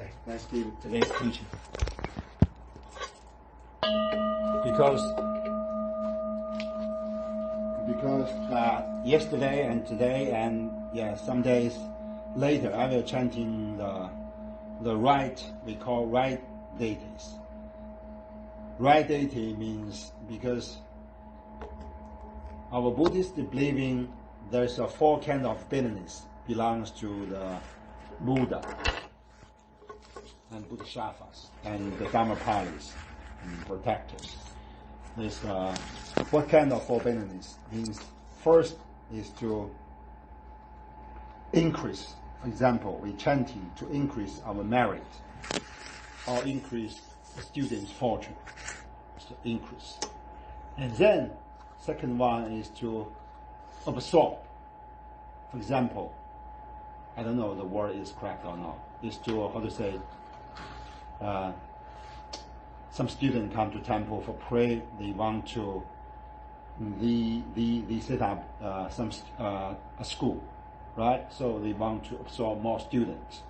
Okay, let's give today's teaching. Because yesterday and today and some days later, I will chanting the right, we call right deities. Right deity means because our Buddhists believing there's a four kind of business belongs to the Buddha and Bodhisattvas and the Dharmapalis and protectors. This what kind of four business means? First is to increase. For example, we chanting to increase our merit or increase the student's fortune. It's to increase. And then second one is to absorb. For example, I don't know the word is correct or not. Is to some student come to temple for pray. They want to they set up a school, right? So they want to absorb more students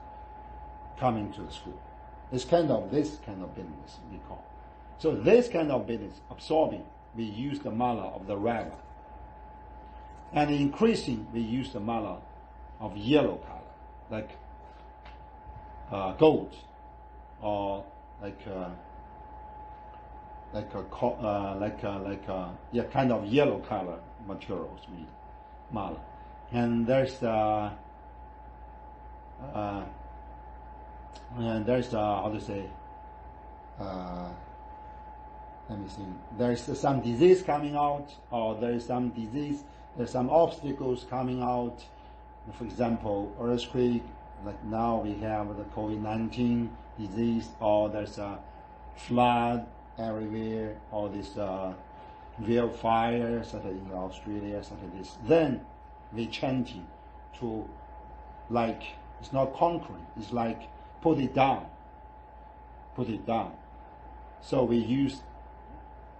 coming to the school. This kind of business we call. So this kind of business absorbing, we use the mala of the red one. And increasing, we use the mala of yellow color, like gold, or kind of yellow color materials we mala. And there's let me see. There's some disease coming out, or there's some obstacles coming out. For example, earthquake, like now we have the COVID-19 disease, or there's a flood everywhere, or this real fire, such as in Australia, such as this. Then we chanting to, like, it's not conquering, it's like put it down. So we use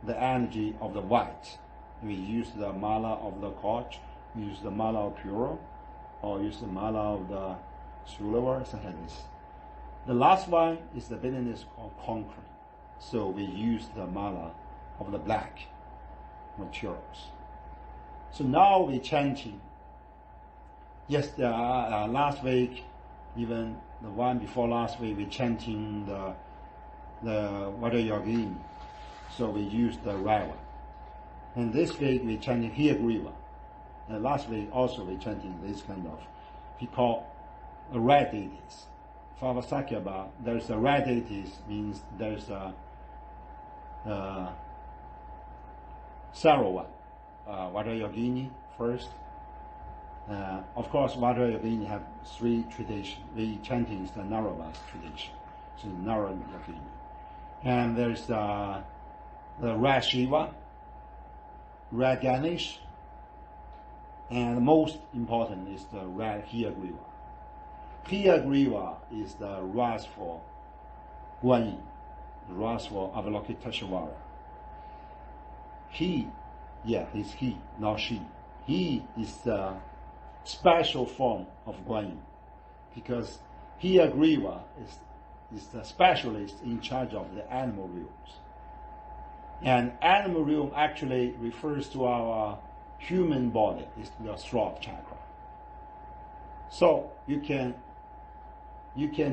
the energy of the white. We use the mala of the koch, use the mala of puro, or use the mala of the sulavar, such as this. The last one is the business of conquering. So we use the mala of the black materials. So now we chanting. Yes, last week, even the one before last week, we chanting the Vajra Yogini. So we use the right one. And this week we chanting Hiyagriva. And last week also we chanting this kind of, we call red deities. For our Sakyabha, there's a red deities means there's a Sarva, Vajra Yogini first. Of course, Vajra Yogini have three traditions. We chanting is the Narava tradition. So Narava Yogini. And there's the Red Shiva, Red Ganesh, and most important is the Red Hiyagriva. Hiyagriva is the wrathful Guanyin, the wrathful Avalokiteshvara. He's he, not she. He is the special form of Guanyin, because Hiyagriva is the specialist in charge of the animal realms. And animal realm actually refers to our human body, is the throat chakra. So you can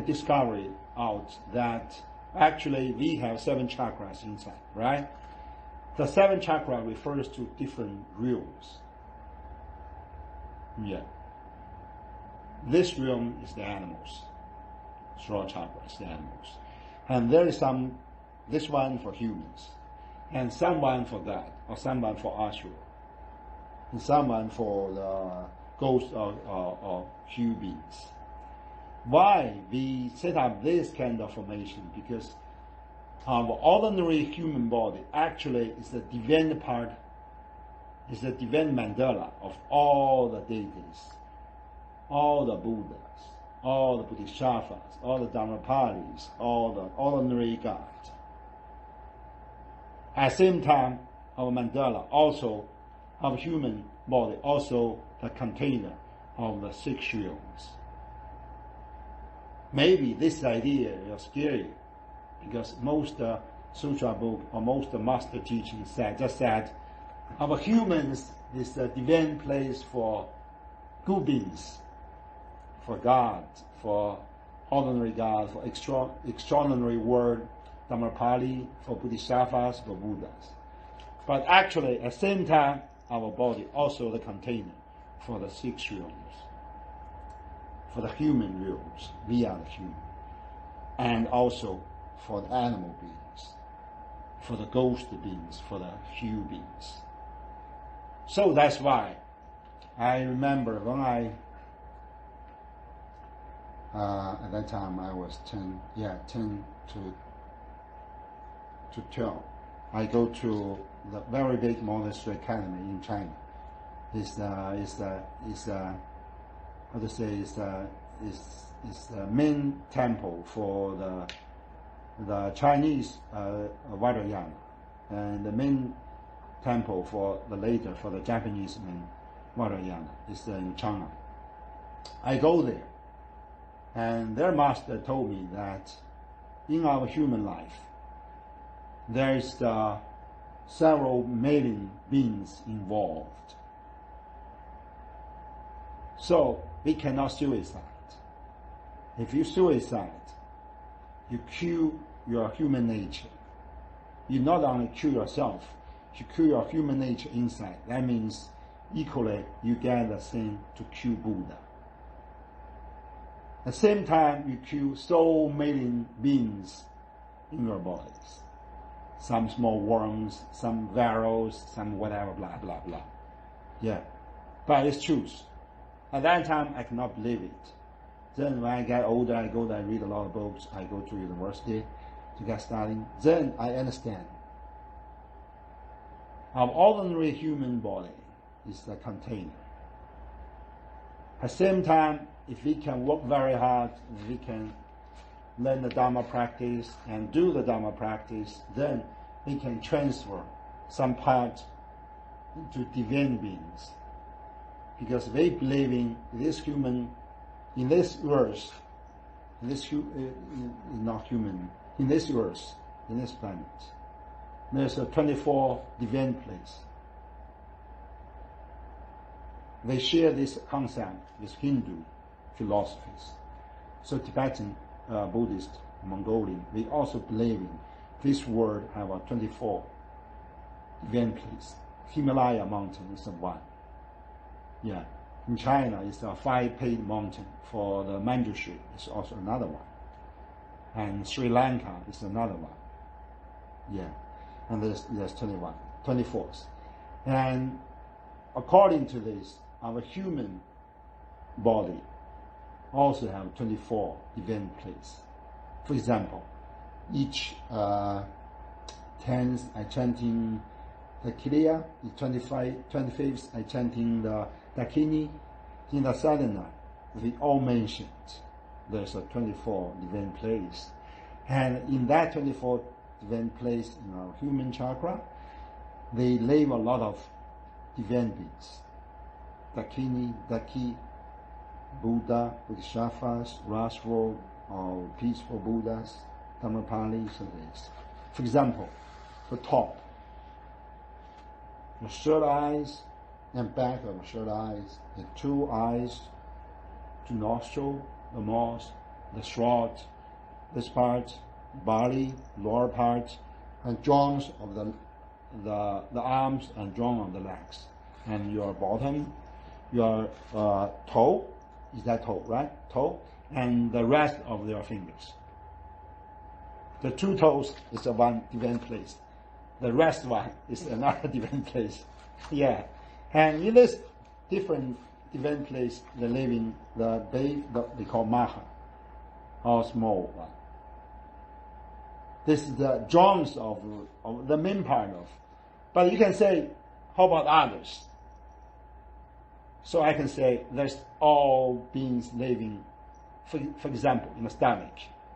discover out that actually we have 7 chakras inside, right? The 7 chakra refers to different realms. Yeah. This realm is the animals. Throat chakra is the animals. And there is this one for humans, and someone for God, or someone for Ashura, and someone for the ghosts or human beings. Why we set up this kind of formation? Because our ordinary human body actually is the divine part, is the divine mandala of all the deities, all the Buddhas, all the Bodhisattvas, all the Dharmapalis, all the ordinary gods. At the same time, our mandala also, our human body also the container of the 6 realms. maybe this idea is scary, because most sutra book or most master teachings said our humans is a divine place for good beings, for God, for ordinary God, for extraordinary word, Dharmapali, for Bodhisattvas, for Buddhas. But actually, at the same time, our body also the container for the 6 realms, for the human realms, we are the human, and also for the animal beings, for the ghost beings, for the hue beings. So that's why I remember when at that time I was 10 to 12. I go to the very big monastery academy in China. It's the main temple for the Chinese Vajrayana, and the main temple for the Japanese Vajrayana is in China. I go there, and their master told me that in our human life there is several million beings involved. So we cannot suicide. If you suicide, you kill your human nature. You not only kill yourself, you kill your human nature inside. That means equally you get the sin to kill Buddha. At the same time, you kill so many beings in your bodies. Some small worms, some virus, some whatever, blah, blah, blah. Yeah. But it's truth. At that time, I cannot believe it. Then when I get older, I go there, I read a lot of books, I go to university to get studying. Then I understand. Our ordinary human body is the container. At the same time, if we can work very hard, if we can learn the Dharma practice and do the Dharma practice, then we can transfer some part into divine beings. Because we believe in this human, in this earth, in this not human, in this earth, in this planet, there's a 24 divine place. They share this concept with Hindu philosophies. So Tibetan, Buddhist, Mongolian, they also believe in this world have a 24 divine place. Himalaya mountain is the one. Yeah. In China, it's a 5-paid mountain for the Manjushri. It's also another one. And Sri Lanka is another one. Yeah. And there's 24th. And according to this, our human body also have 24 divine places. For example, each 10th I chanting the Kriya, the 25th I chanting the Dakini. In the sadhana, we all mentioned there's a 24 divine place. And in that 24 divine place in our human chakra, they live a lot of divine beings. Dakini, Daki, Buddha, Bodhisattvas, Rastral, or peaceful Buddhas, Dharmapali, so this. For example, the top, the third eyes and back of the third eyes, the 2 eyes, 2 nostrils, the mouth, the throat, this part, body, lower part, and joints of the arms and joint of the legs, and your bottom, your toe, is that toe, right? Toe, and the rest of your fingers. The 2 toes is the one divine place. The rest one is another divine place. Yeah. And in this different divine place, they live in the they call Maha, or small one. This is the joints of the main part of. But you can say, how about others? So I can say there's all beings living, for example, in the stomach,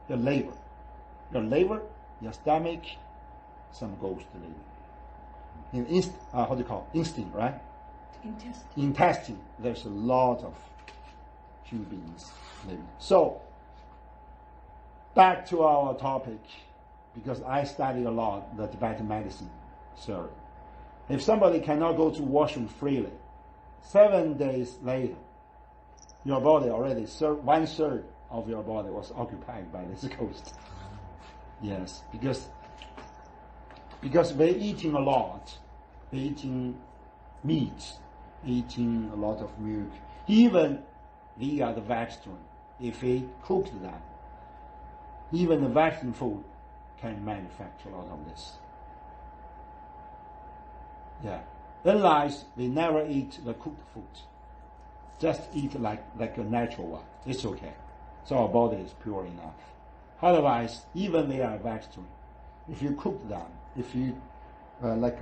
your liver, your stomach, some ghost living. In how do you call it? Instinct, right? Intestine, there's a lot of human beings living. So back to our topic, because I study a lot the Tibetan medicine theory. If somebody cannot go to washroom freely, 7 days later, your body already, 1/3 of your body was occupied by this ghost. Yes, because we're eating a lot, we're eating meat, eating a lot of milk, even via the vacuum. If we cook them, even the vacuum food can manufacture a lot of this. Yeah. Unless we never eat the cooked food, just eat like a natural one. It's okay. So our body is pure enough. Otherwise, even they are vacuum, if you cook them, if you like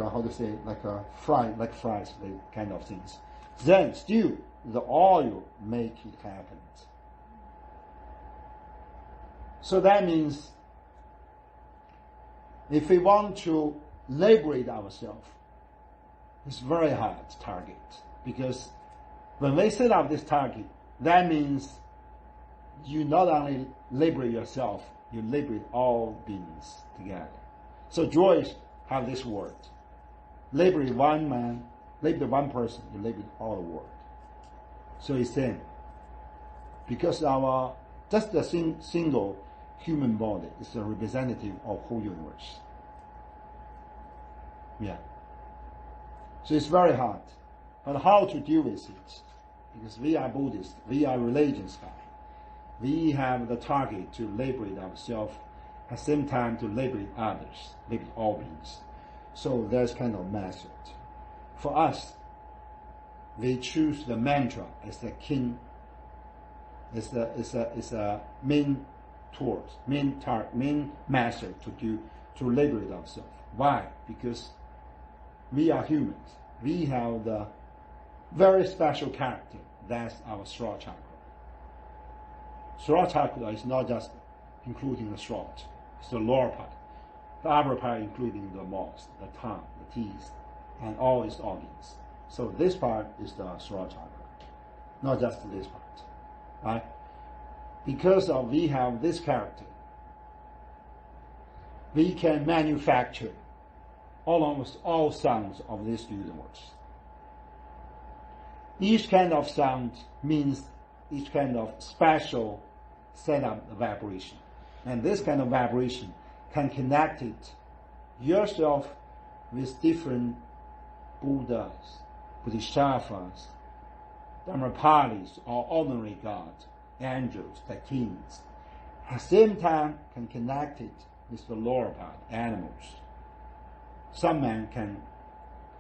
fries, the kind of things, then still the oil make it happen. So that means if we want to liberate ourselves, it's very hard target, because when we set up this target, that means you not only liberate yourself, you liberate all beings together. So Joyce have this word: liberate one man, liberate one person, you liberate all the world. So he's saying, because our just a single human body is a representative of whole universe. Yeah. So it's very hard. But how to deal with it? Because we are Buddhists, we are religious guys. We have the target to liberate ourselves, at the same time to liberate others, liberate all beings. So there's kind of method. For us, we choose the mantra as the king, as a main tools, main method to liberate ourselves. Why? Because we are humans. We have the very special character. That's our throat chakra. Throat chakra is not just including the throat. It's the lower part. The upper part including the mouth, the tongue, the teeth, and all its organs. So this part is the throat chakra, not just this part. Right? Because we have this character, we can manufacture almost all sounds of this universe. Each kind of sound means each kind of special setup vibration. And this kind of vibration can connect it yourself with different Buddhas, Bodhisattvas, Dharmapalis, or ordinary gods, angels, the kings. At the same time, can connect it with the lower part, animals. Some men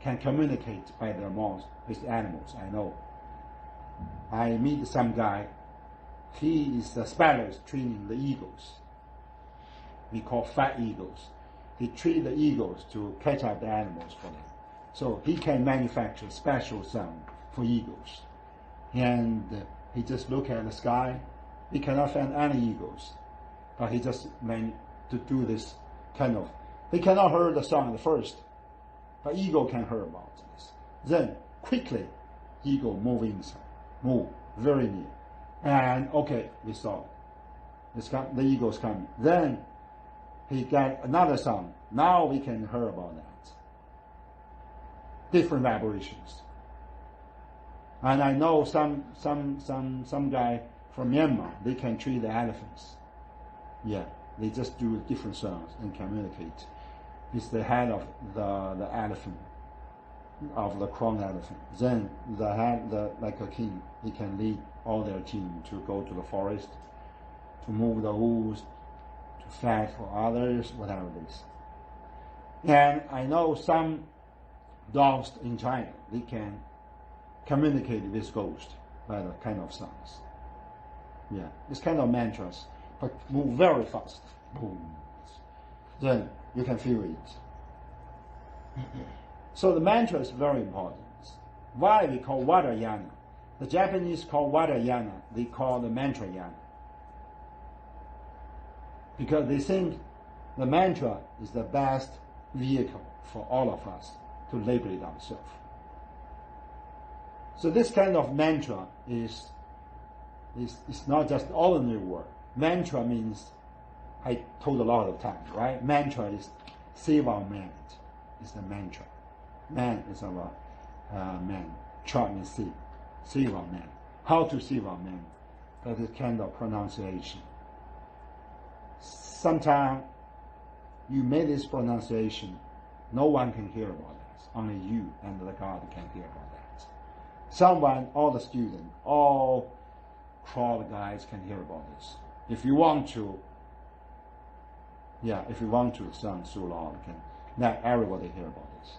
can communicate by their mouth with animals, I know. I meet some guy, he is a specialist training the eagles. We call fat eagles. He trains the eagles to catch up the animals for them. So he can manufacture special sound for eagles. And he just look at the sky. He cannot find any eagles. But he just managed to do this kind of. He cannot hear the sound at first. But eagle can hear about this. Then quickly, eagle move very near. And okay, we saw it. The eagle's coming. Then he got another sound. Now we can hear about that. Different vibrations. And I know some guy from Myanmar, they can treat the elephants. Yeah, they just do different sounds and communicate. It's the head of the elephant, of the crown elephant. Then the head, like a king, he can lead all their team to go to the forest, to move the wolves, to fight for others, whatever it is. And I know some dogs in China, they can communicate with ghosts by the kind of sounds. Yeah, it's kind of mantras, but move very fast. Boom. Then you can feel it. So the mantra is very important. Why we call water yana? The Japanese call water yana, they call the mantra yana. Because they think the mantra is the best vehicle for all of us to liberate ourselves. So this kind of mantra is not just ordinary word. Mantra means I told a lot of times, right? Mantra is save our man. It's the mantra. Man is our man. Tra means save. Save our man. How to save our man? That is kind of pronunciation. Sometimes you make this pronunciation, no one can hear about that. Only you and the God can hear about that. Someone, all the students, all crowd guys can hear about this. If you want to, sound so loud, can let everybody hear about this.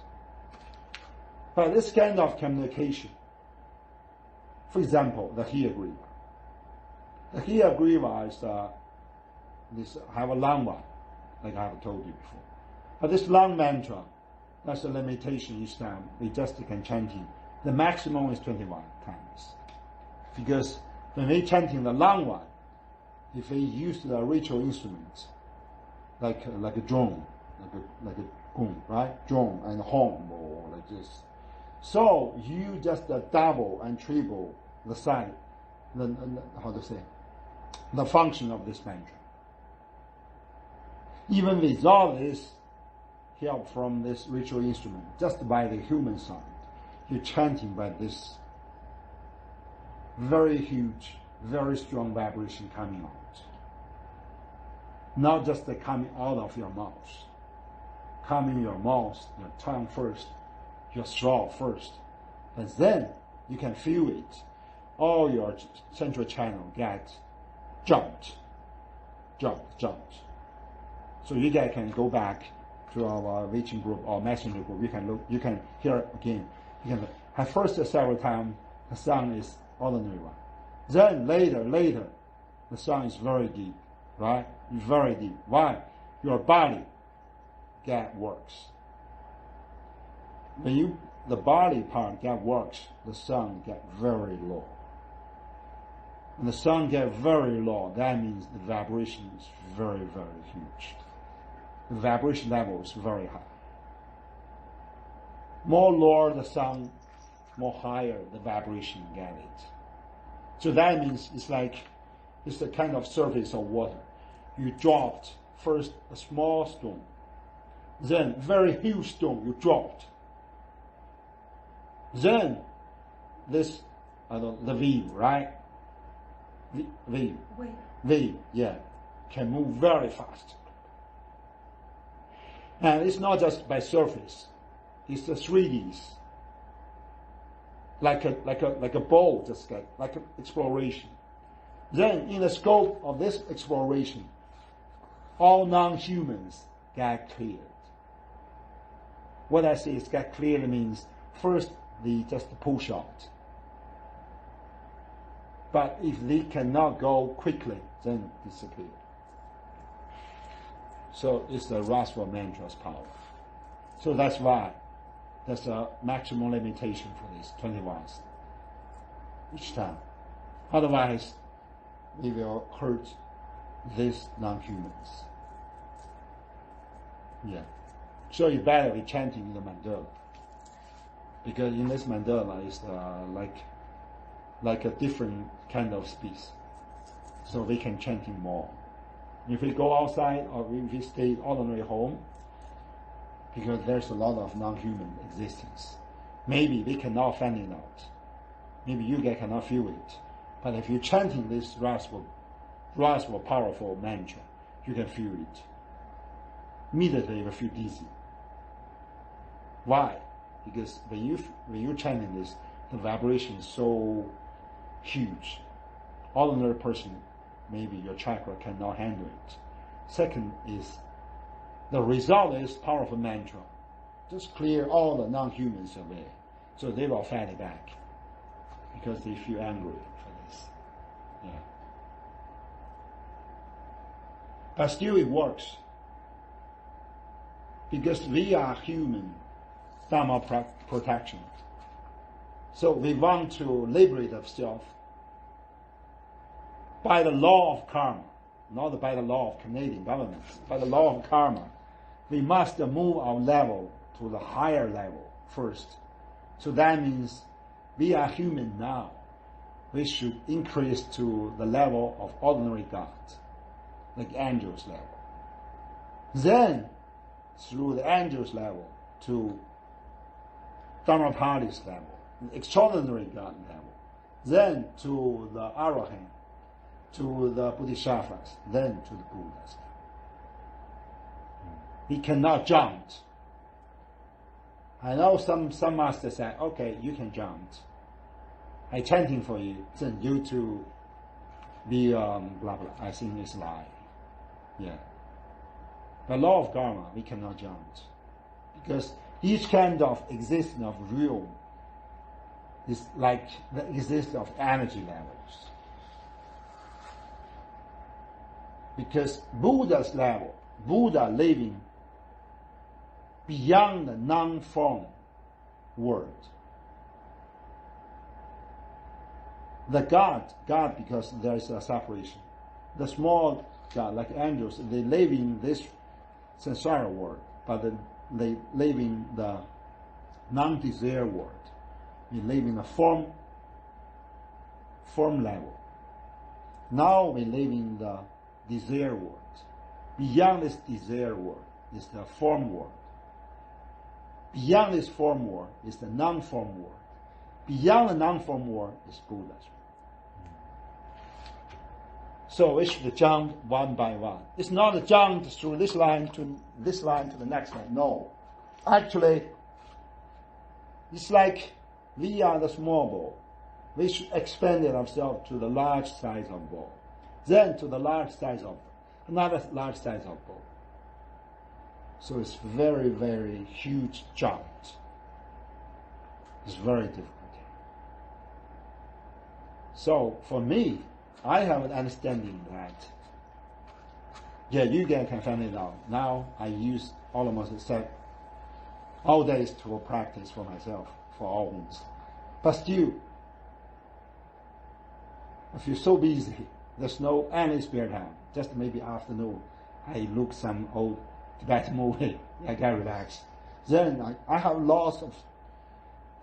But this kind of communication, for example, the He-Agriva. The He-Agriva is this have a long one, like I have told you before. But this long mantra, that's a limitation each time. We just can chanting. The maximum is 21 times. Because when we chanting the long one, if we use the ritual instruments, like a drum, like a gong, right? Drum and horn, or like this. So you just double and triple the size, the function of this mantra. Even without this help from this ritual instrument, just by the human sound, you're chanting by this very huge, very strong vibration coming out. Not just coming out of your mouth. Coming your mouth, your tongue first, your throat first. And then you can feel it. All your central channel get jumped. So you guys can go back to our reaching group or messenger group. You can hear it again. At first several times the sound is ordinary one. Then later the sound is very deep, right? Very deep. Why? Your body works. When the body part works, the sound get very low. When the sound get very low, that means the vibration is very, very huge. The vibration level is very high. More lower the sound, more higher the vibration get it. So that means it's a kind of surface of water. You dropped first a small stone, then very huge stone you dropped. Then this, the wave, right? Wave, yeah, can move very fast. And it's not just by surface; it's the 3Ds, like a ball, just like an exploration. Then, in the scope of this exploration, all non-humans get cleared. What I say is get cleared means first they just push out. But if they cannot go quickly, then disappear. So it's the Rasva mantra's power. So that's why there's a maximum limitation for this, 21 each time. Otherwise, we will hurt these non-humans. Yeah. So you better be chanting the mandala. Because in this mandala is like a different kind of space. So we can chanting more. If we go outside or if we stay ordinary home, because there's a lot of non-human existence, maybe we cannot find it out. Maybe you guys cannot feel it. But if you're chanting this rascal powerful mantra, you can feel it. Immediately you will feel dizzy. Why? Because when you're chanting this, the vibration is so huge. Ordinary person, maybe your chakra cannot handle it. Second is, the result is powerful mantra. Just clear all the non-humans away. So they will fight it back. Because they feel angry for this. Yeah. But still it works. Because we are human, Dharma protection. So we want to liberate ourselves by the law of karma, not by the law of Canadian governments, by the law of karma. We must move our level to the higher level first. So that means we are human now. We should increase to the level of ordinary God. like angels level. Then, through the angels level to Dharmapalis level, extraordinary God level, then to the Arahant, to the Bodhisattvas, then to the Buddhas. He cannot jump. I know some masters say, okay, you can jump. I chanting for you, then you to be blah blah. I think it's lie. Yeah. The law of karma, we cannot jump. Because each kind of existence of realm is like the existence of energy levels. Because Buddha's level, Buddha living beyond the non-form world. The God because there is a separation. The small God, like angels, they live in this samsara world, but they live in the non-desire world. We live in a form level. Now we live in the desire world. Beyond this desire world is the form world. Beyond this form world is the non-form world. Beyond the non-form world is Buddha's world. So we should jump one by one. It's not a jump through this line to this line to the next line. No. Actually, it's like we are the small ball. We should expand ourselves to the large size of ball. Then to the large size of another large size of ball. So it's very, very huge jump. It's very difficult. So for me, I have an understanding that, yeah, you guys can find it out. Now I use almost all days to practice for myself, for all means. But still, if you're so busy, there's no any spare time. Just maybe afternoon, I look some old Tibetan movie, I get relaxed. Then I have lots of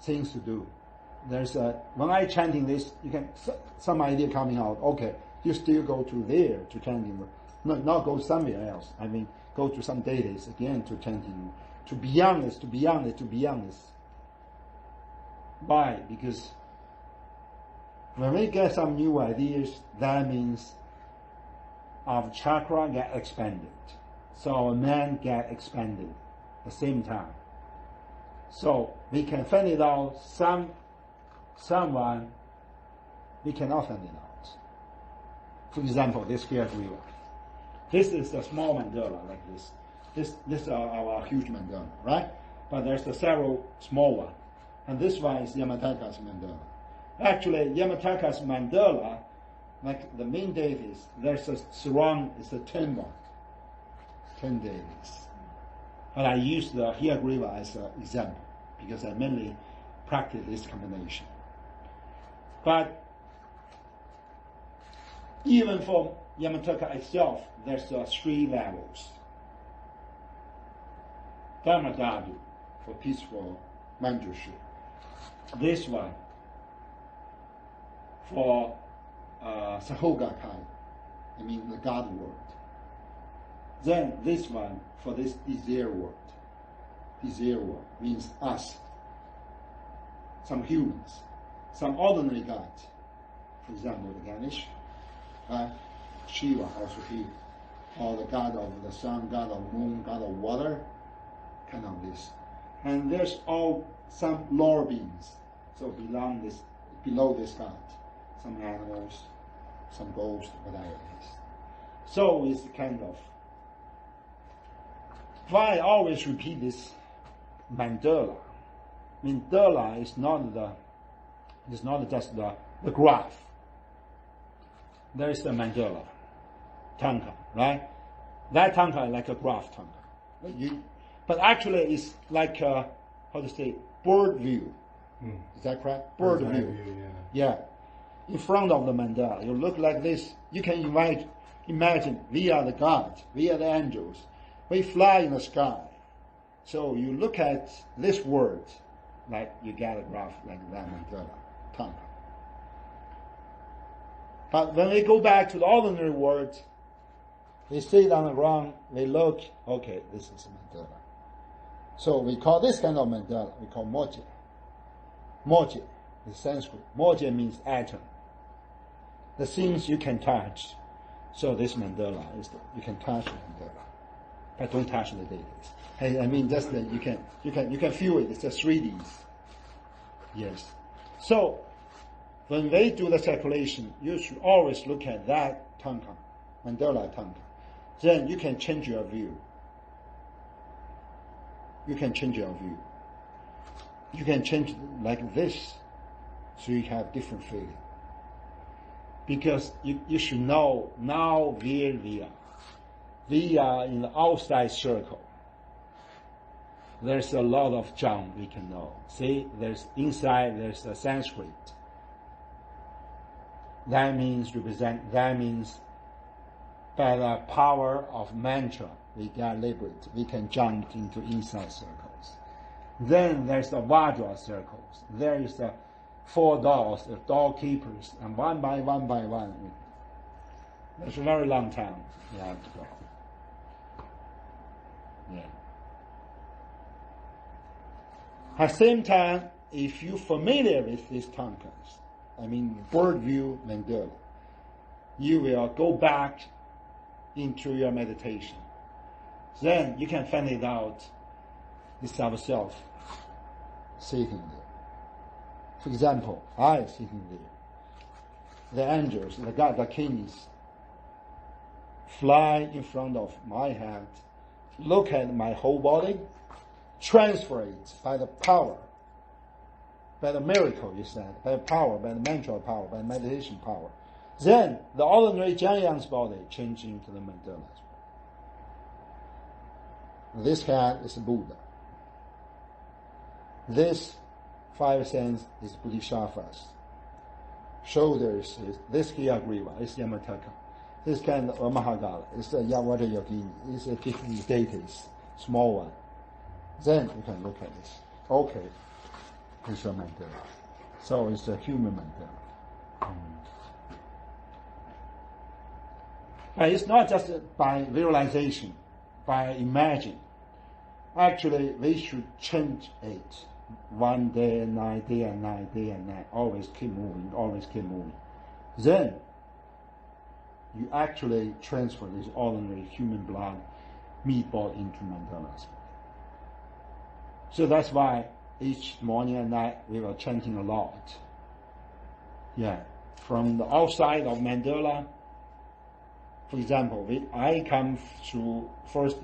things to do. There's when I chanting this, you can some idea coming out. Okay, you still go to there to chanting, not go somewhere else. I mean, go to some deities again to chanting, to beyond this, to beyond it, to beyond this. Why? Because when we get some new ideas, that means our chakra get expanded, so our mind get expanded at the same time. So we can find it out. Someone we cannot find it out. For example, this here river. This is a small mandala like this. This are our huge mandala, right? But there's several small ones. And this one is Yamataka's mandala. Actually, Yamataka's mandala, like the main deities, there's a surround, it's a 10 one. 10 deities. But I use the Hiyagriva as an example because I mainly practice this combination. But even for Yamataka itself, there's 3 levels. Dharma Dhatu for peaceful mentorship. This one for Sahogakai, I mean the God world. Then this one for this desire world. Desire world means us, some humans, some ordinary gods. For example, the Ganesh, Shiva also here, or the god of the sun, god of moon, god of water, kind of this. And there's all some lower beings, so below this god, some animals, some ghosts, whatever it is. So it's kind of. Why I always repeat this mandala? Mandala is not just the graph. There is the mandala, tanka, right? That tanka is like a graph tanka. But actually it's like a, bird view. Is that correct? Bird view. Yeah. In front of the mandala, you look like this. You can imagine we are the gods, we are the angels. We fly in the sky. So you look at this world, like you get a graph like that mandala, tanka. But when we go back to the ordinary world, We sit on the ground, we look, okay, this is mandala. So we call this kind of mandala, we call moja. Moja is Sanskrit. Moja means atom. The things you can touch. So this mandala is you can touch the mandala, but don't touch the deities. I mean, just that you can feel it. It's the 3Ds. Yes. So when we do the circulation, you should always look at that tanka, mandala tanka. Then you can change your view. You can change your view. You can change it like this, so you have different feeling. Because you should know now where we are. We are in the outside circle. There's a lot of junk we can know. See, there's inside, there's a Sanskrit. That means by the power of mantra, we get liberate. We can jump into inside circles. Then there's the Vajra circles. There is the 4 doors, the doorkeepers, and one by one. It's a very long time you have to go. Yeah. At the same time, if you're familiar with these tankas, I mean bird view mandala, you will go back into your meditation. Then you can find it out. It's ourselves sitting there. For example, I sitting there. The angels, the kings, fly in front of my head, look at my whole body, transfer it by the power, by the miracle, you said, by the power, by the mental power, by the meditation power. Then the ordinary Jamyang's body changes into the mandala's body. This head is Buddha. This 5 senses is Bodhisattvas. Shoulders is this Hiyagriva, is Yamataka. This kind of Mahagala is the Yavata Yogini, is the different deities, small one. Then you can look at this. Okay, it's a mandala. So it's a human mandala. But it's not just by visualization, by imagine. Actually, we should change it. One day and night, day and night, day and night. Always keep moving, always keep moving. Then you actually transfer this ordinary human blood, meat body into mandalas. So that's why each morning and night we were chanting a lot. Yeah, from the outside of mandala. For example, I come through first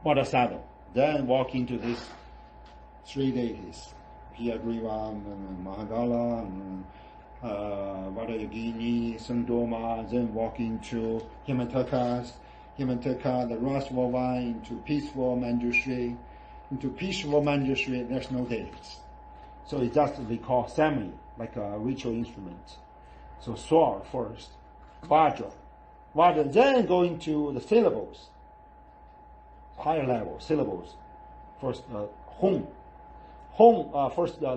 water saddle, then walk into these 3 deities, Hiyagriva, Mahagala, Vata Yogini, Sundoma, then walk into Himataka, the restful one, into peaceful Manjushri. Into peaceful Manjushri, there's no deities. So it's just we call Sami, like a ritual instrument. So sword first, Vajra, then go into the syllables, higher level syllables. First Hum, first the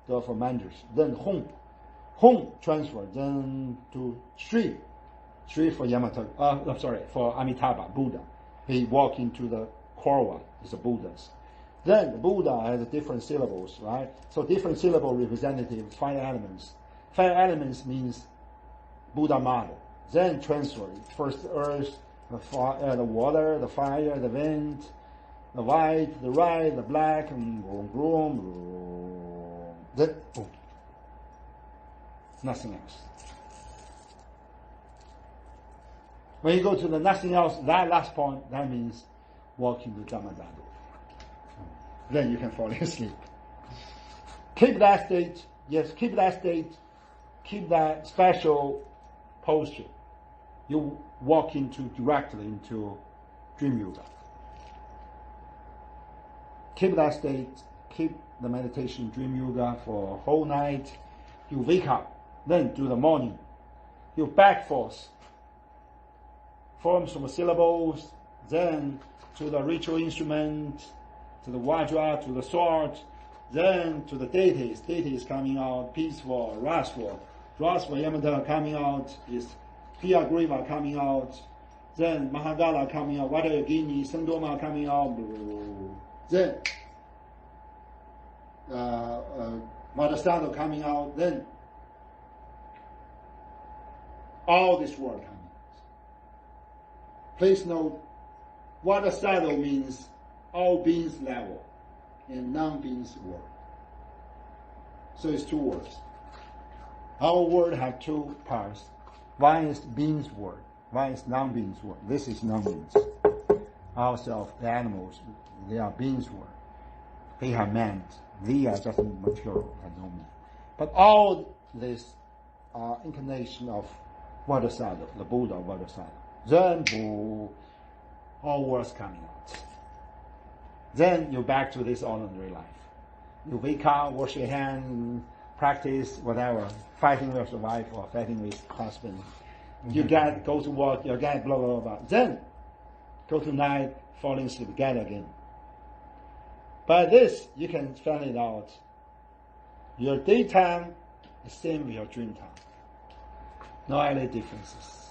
for Manjushri, then Hum transfer, then to Shri for Yamata, for Amitabha, Buddha. He walk into the core one, is the Buddhas. Then the Buddha has different syllables, right? So different syllable representative, 5 elements. 5 elements means Buddha model. Then transfer it. First the earth, the water, the fire, the wind, the white, the red, the black, and then boom. Nothing else. When you go to the nothing else, that last point, that means walk into Dharma. Then you can fall asleep. Keep that state. Yes, keep that state. Keep that special posture. You walk directly into dream yoga. Keep that state. Keep the meditation dream yoga for a whole night. You wake up, then do the morning. You back forth. Form some syllables, then to the ritual instrument, to the Vajra, to the sword, then to the deities coming out, peaceful, restful. Restful Yamata coming out is Piagriva coming out, then Mahagala coming out, Vadayogini, Sandoma coming out, then Madasado coming out, then all this word coming out. Please note, Vadasado means all beings level and non-beings world. So it's two words. Our word have two parts. One is beings word, one is non-beings word. This is non-beings. Ourselves, the animals, they are beings word. They have meant. They are just material and no meaning. But all this are incarnation of Vadasada, the Buddha of Vadasada. Then all words coming out. Then you're back to this ordinary life. You wake up, wash your hands, practice whatever, fighting with your wife or fighting with husband. You go to work, you get blah, blah, blah. Then go to night, falling asleep, get again. By this, you can find it out. Your daytime is same with your dream time. No any differences.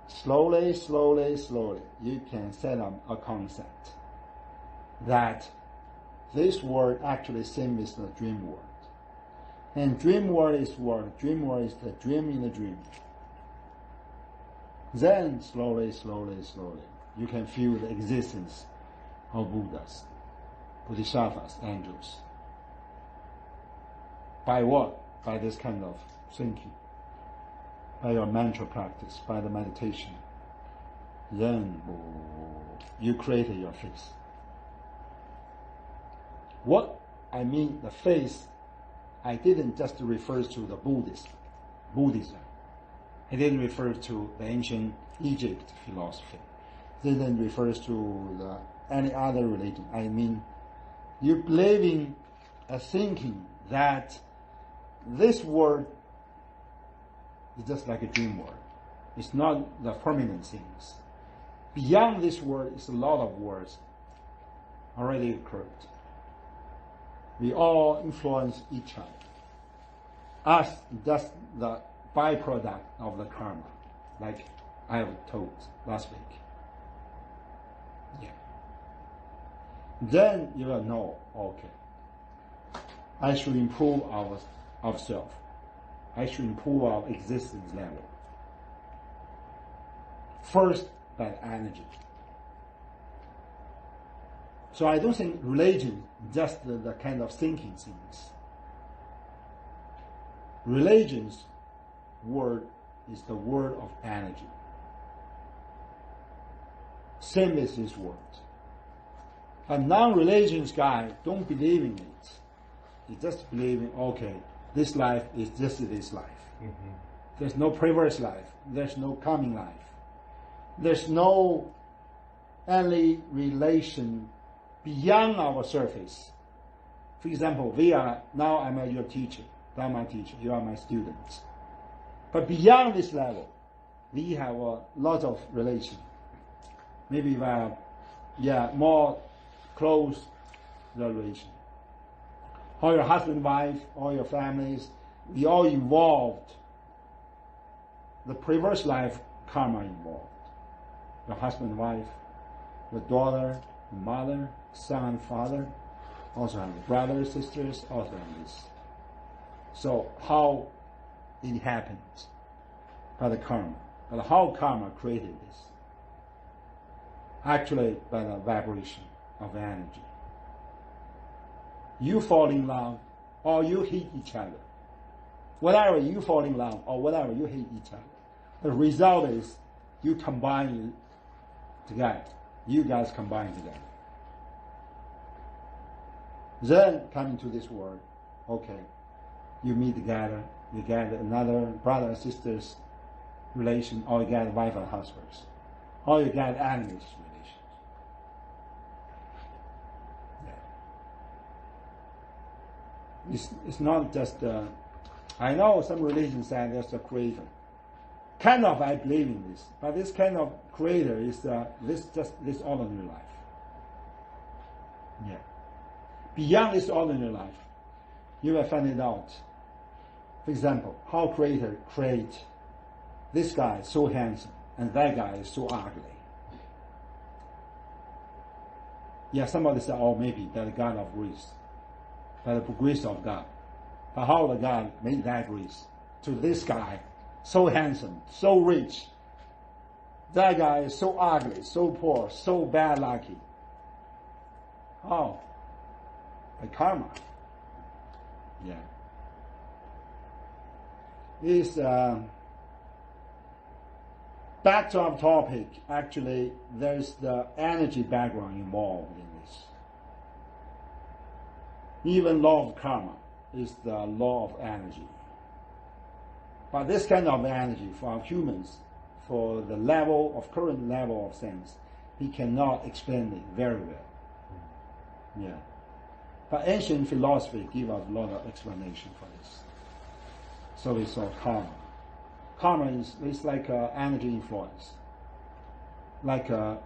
Slowly, you can set up a concept that this word actually same as the dream word. And dream word is word. Dream word is the dream in the dream. Then slowly, you can feel the existence of Buddhas, Bodhisattvas, angels. By what? By this kind of thinking. By your mantra practice, by the meditation. Then you created your face. What I mean, the face, I didn't just refer to the Buddhism. I didn't refer to the ancient Egypt philosophy. Didn't refer to any other religion. I mean, you believing a thinking that this word is just like a dream word. It's not the permanent things. Beyond this word is a lot of words already occurred. We all influence each other. Us, that's the byproduct of the karma, like I have told last week. Yeah. Then you will know, okay, I should improve ourselves. I should improve our existence level. First, by energy. So I don't think religion just the kind of thinking things. Religion's word is the word of energy. Same as this word. A non-religious guy don't believe in it. He just believe in, okay, this life is just this life. Mm-hmm. There's no previous life. There's no coming life. There's no any relation beyond our surface. For example, I'm your teacher, Dharma teacher, you are my students. But beyond this level, we have a lot of relation. Maybe more close relation. All your husband, wife, all your families, we all involved. The previous life karma involved. Your husband, wife, your daughter, mother, son, father, also have brothers, sisters, also have this. So how it happens? By the karma. But how karma created this? Actually, by the vibration of energy. You fall in love, or you hate each other. Whatever you fall in love, or whatever you hate each other, the result is you combine together. You guys combine together. Then coming to this world, okay, you meet together, you get another brother and sister's relation, or you get wife and husbands, or you get enemies relations. Yeah. It's not just. I know some religions say there's a creator. Kind of, I believe in this, but this kind of creator is this ordinary life. Yeah. Beyond this ordinary life, you will find it out. For example, how Creator create this guy so handsome and that guy is so ugly. Yeah, somebody said, oh, maybe that's the God of grace. That's the grace of God. But how the God made that grace to this guy, so handsome, so rich. That guy is so ugly, so poor, so bad lucky. How? By karma. Yeah. This back to our topic, actually, there's the energy background involved in this. Even law of karma is the law of energy. But this kind of energy for our humans, for the level of current level of sense, we cannot explain it very well. Yeah. But ancient philosophy give us a lot of explanation for this. So it's called karma. Karma is like energy influence, like the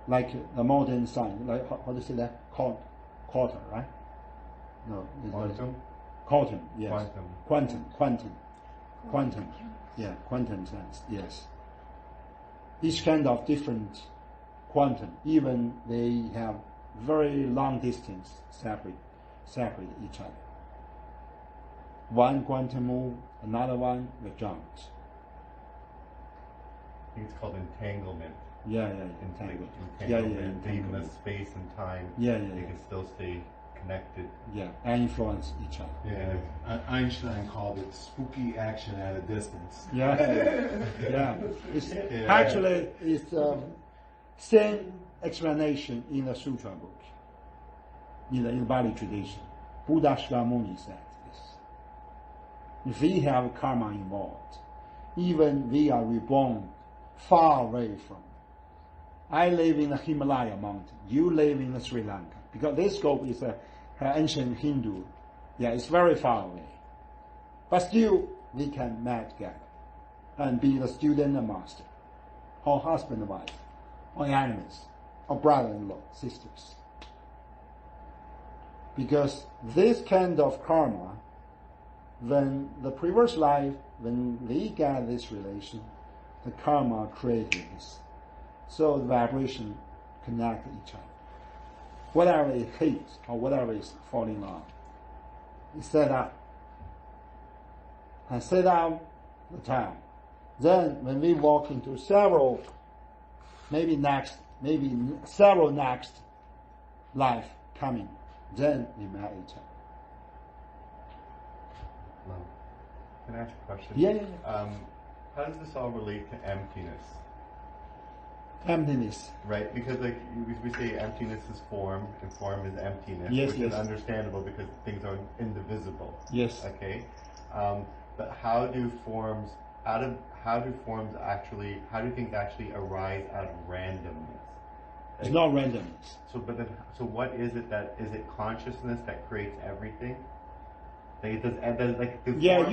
modern science. Like how do you say that? Quantum, right? No, quantum. Quantum, yes. Quantum. Quantum. Yeah, quantum science. Yes. Each kind of different quantum, even they have very long distance separate each other. One quantum move, another one will jump. I think it's called entanglement. Yeah, entanglement. Entanglement. Even the space and time. They can still stay connected. Yeah, and influence each other. Yeah, Einstein called it spooky action at a distance. Yeah, It's actually it's same explanation in the Sutra book, in the Bali tradition. Buddha Shakyamuni said this. If we have karma involved, even we are reborn far away from. I live in the Himalaya mountain. You live in the Sri Lanka. Because this scope is an ancient Hindu. Yeah, it's very far away. But still, we can meet together and be the student and master, or husband and wife, or enemies, or brother-in-law, sisters. Because this kind of karma, when the previous life, when we get this relation, the karma created this. So the vibration connect each other. Whatever it hates or whatever is falling on, it set up. And set up the time. Then when we walk into several next life coming, then we met each other. Well, can I ask a question? Yeah. How does this all relate to emptiness? Emptiness. Right, because like we say emptiness is form, and form is emptiness, yes, which is understandable because things are indivisible. Yes. Okay. But how do things actually arise out of randomness? It's not randomness. So what is it is it consciousness that creates everything? You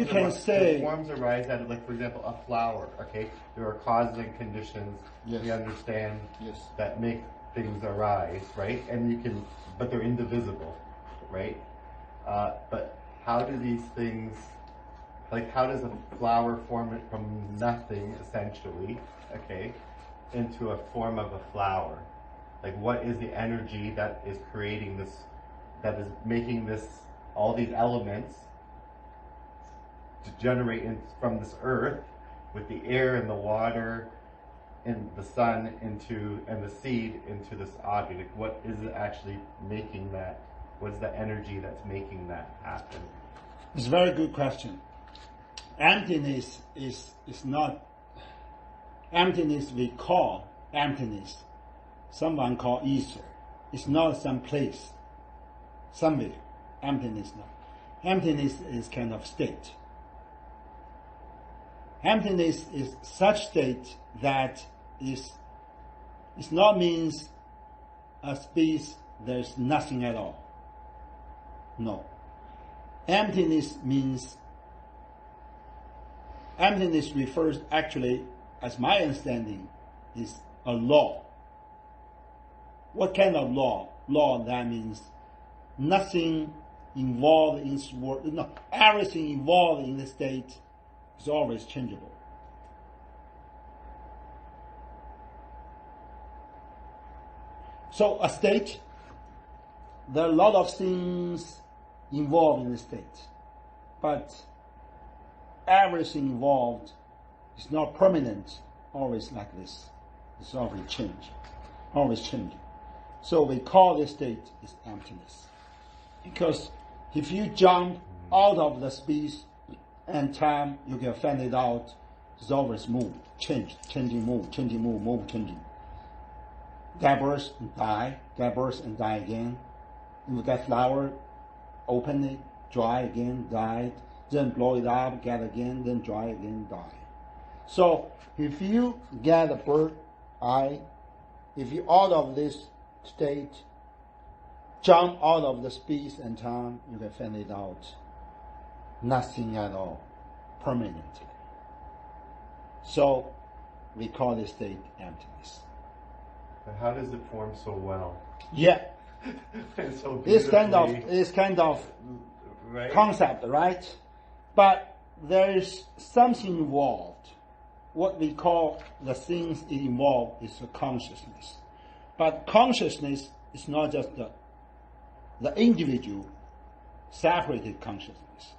can say the forms arise out of, like, for example, a flower. Okay, there are causes and conditions. Yes. We understand. Yes. That make things arise, right? But they're indivisible, right? But how do these things, like, how does a flower form it from nothing, essentially, okay, into a form of a flower? Like, what is the energy that is creating this, that is making this, all these elements to generate from this earth with the air and the water and the sun and the seed into this object? Like, what is it actually making that? What's the energy that's making that happen? It's a very good question. Emptiness is not emptiness. We call emptiness. Someone call ether. It's not some place, somewhere. Emptiness not. Emptiness is kind of state. Emptiness is such state that it's not means a space there's nothing at all. No. Emptiness refers, actually, as my understanding, is a law. What kind of law? Law, that means nothing involved in this world, no, everything involved in the state It's always changeable. So a state, there are a lot of things involved in the state, but everything involved is not permanent, always like this. It's always changing. So we call this state is emptiness. Because if you jump out of the space and time, you can find it out. It's always move, changing. Get birth and die again. You get flower, open it, dry again, die, then blow it up, get again, then dry again, die. So if you get a bird eye, if you out of this state, jump out of the space and time, you can find it out. Nothing at all, permanently. So we call this state emptiness. But how does it form so well? Yeah. And so This kind beautifully, of right? concept, right? But there is something involved. What we call the things it involves is the consciousness. But consciousness is not just the individual separated consciousness.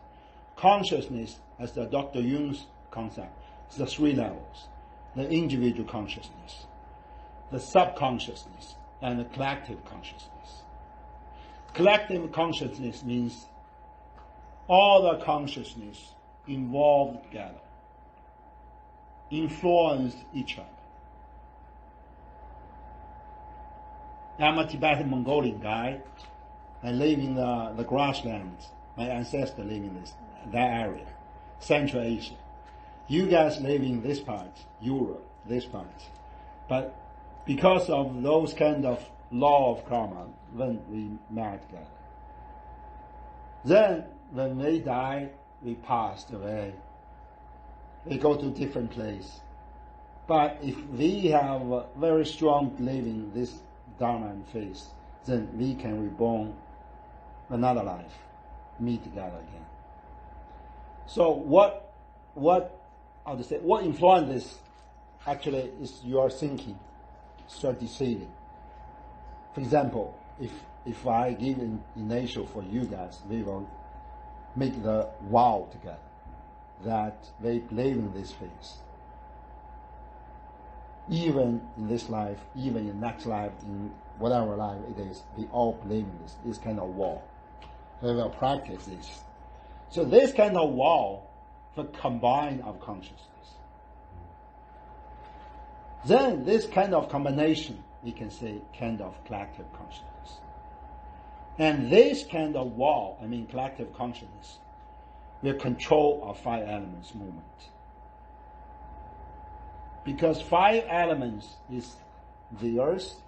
Consciousness, as the Dr. Jung's concept, is the three levels: the individual consciousness, the subconsciousness, and the collective consciousness. Collective consciousness means all the consciousness involved together, influence each other. I'm a Tibetan Mongolian guy. I live in the grasslands. My ancestors live in that area, Central Asia. You guys live in this part, Europe, this part. But because of those kind of law of karma, when we met together, then when we die, we passed away. We go to different place. But if we have a very strong belief in this Dharma and faith, then we can reborn another life, meet together again. So what influences actually is your thinking, start deciding. For example, if I give an initial for you guys, we will make the vow together that they believe in this faith. Even in this life, even in next life, in whatever life it is, we all believe in this kind of vow. We will practice this. So this kind of vow, the combine of consciousness. Then this kind of combination, we can say kind of collective consciousness. And this kind of vow, collective consciousness, will control our five elements movement. Because five elements is the earth,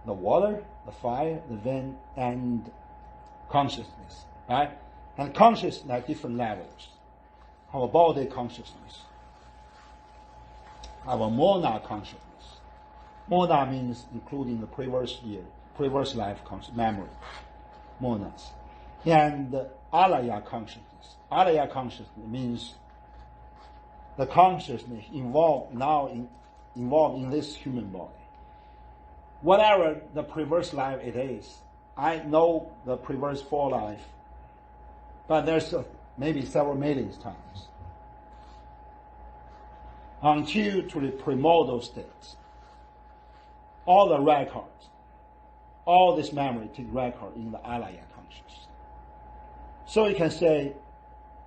the water, the fire, the wind, and consciousness, right? And consciousness at different levels. Our body consciousness, our mona consciousness. Mona means including the previous life memory, monas. And alaya consciousness. Alaya consciousness means the consciousness involved in this human body. Whatever the previous life it is, I know the previous 4 life, but there's maybe several millions times. Until to promote those states, all the records, all this memory take record in the alaya consciousness. So you can say,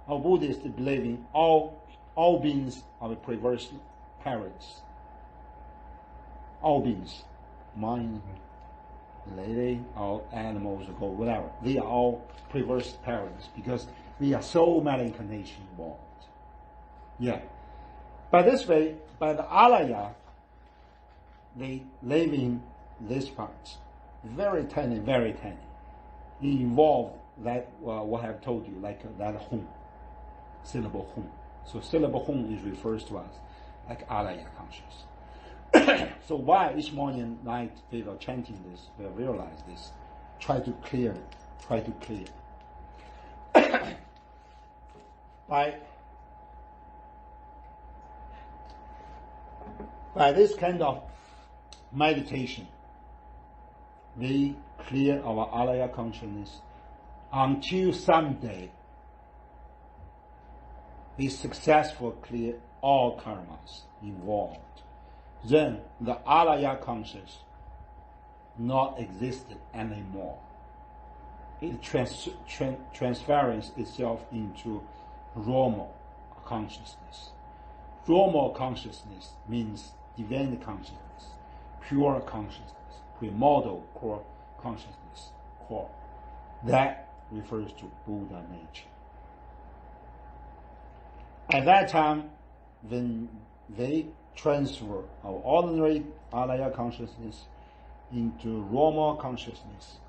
our Buddhists believe in all beings are the previous parents. All beings, mind, lady, all animals, or gold, whatever. They are all previous parents because we are so many incarnations involved. Yeah. By this way, by the alaya, they live in this part. Very tiny, very tiny. It involved that what I have told you, like that hum, syllable hum. So syllable hum is refers to us like alaya conscious. So why each morning and night we are chanting this, we realize this, try to clear. By this kind of meditation, we clear our alaya consciousness until someday we successfully clear all karmas involved. Then the alaya consciousness not existed anymore. It transfers itself into Roma consciousness. Roma consciousness means divine consciousness, pure consciousness, primordial core consciousness, core. That refers to Buddha nature. At that time, when they transfer our ordinary alaya consciousness into Roma consciousness,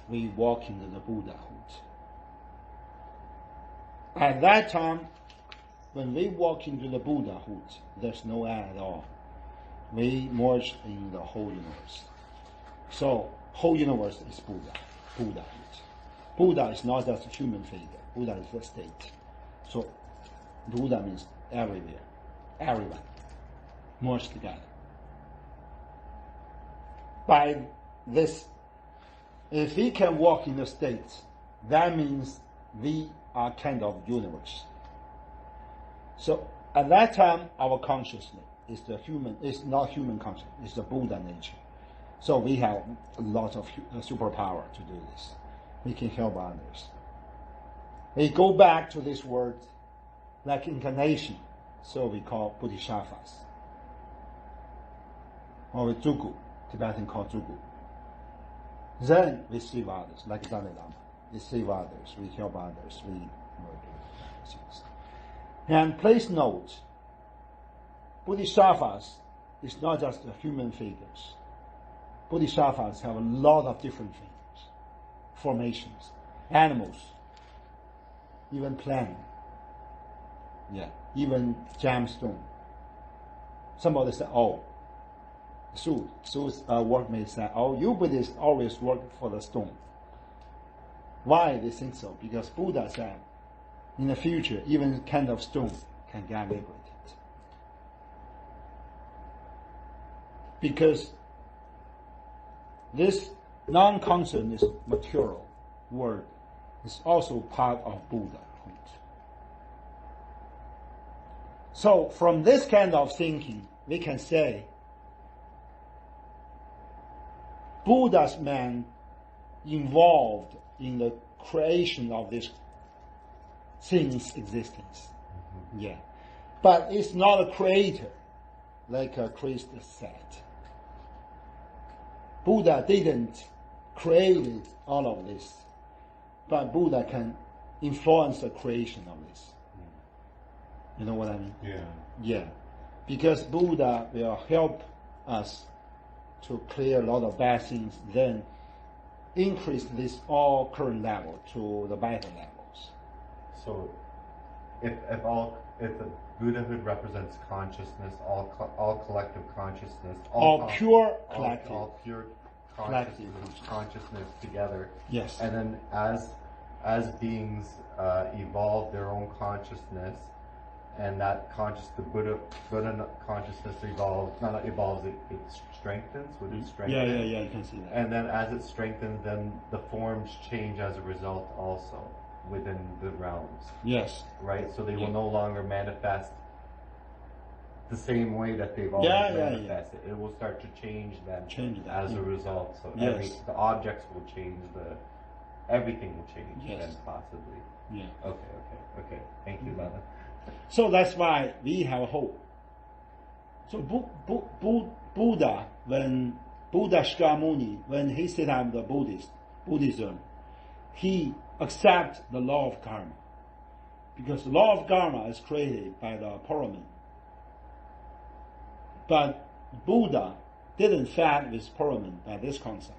we walk into the Buddhahood. At that time, when we walk into the Buddhahood, there's no I at all. We merge in the whole universe. So, whole universe is Buddha, Buddhahood. Buddha is not just a human figure. Buddha is the state. So, Buddha means everywhere, everyone, merged together. By this, if we can walk in the state, that means we are kind of universe. So at that time, our consciousness is the human, is not human consciousness, it's the Buddha nature. So we have a lot of superpower to do this. We can help others. We go back to this word like incarnation, so we call bodhisattvas. Or Zugu, Tibetan call Zugu. Then we save others, like Dalai Lama. We save others, we help others, we do things. And please note, bodhisattvas is not just the human figures. Bodhisattvas have a lot of different figures, formations, animals, even plant, even gemstone. Somebody said, oh, Su's workmate said, oh, you Buddhists always work for the stone. Why they think so? Because Buddha said, in the future, even kind of stone can get liberated. Because this non-consciousness material world is also part of Buddhahood. So from this kind of thinking, we can say Buddha's man involved in the creation of this thing's existence. Yeah. But it's not a creator, like Christ said. Buddha didn't create all of this, but Buddha can influence the creation of this. You know what I mean? Yeah. Yeah. Because Buddha will help us to clear a lot of bad things, then increase this all current level to the better levels. So, if the Buddhahood represents consciousness, all collective consciousness, all pure collective, all pure consciousness together. Yes. And then as beings evolve their own consciousness, and that the Buddha consciousness it strengthens. Would it strengthen? Yeah, you can see that. And then as it strengthens, then the forms change as a result also within the realms. Yes. Right? So they will no longer manifest the same way that they've always manifested. It will start to change them as a result. So the objects will change, everything will change then possibly. Yeah. Okay. Thank you, Lama. So that's why we have hope. So Buddha, when Buddha Shakyamuni, when he set up the Buddhism, he accepts the law of karma. Because the law of karma is created by the Paramin. But Buddha didn't fight with Paramin by this concept.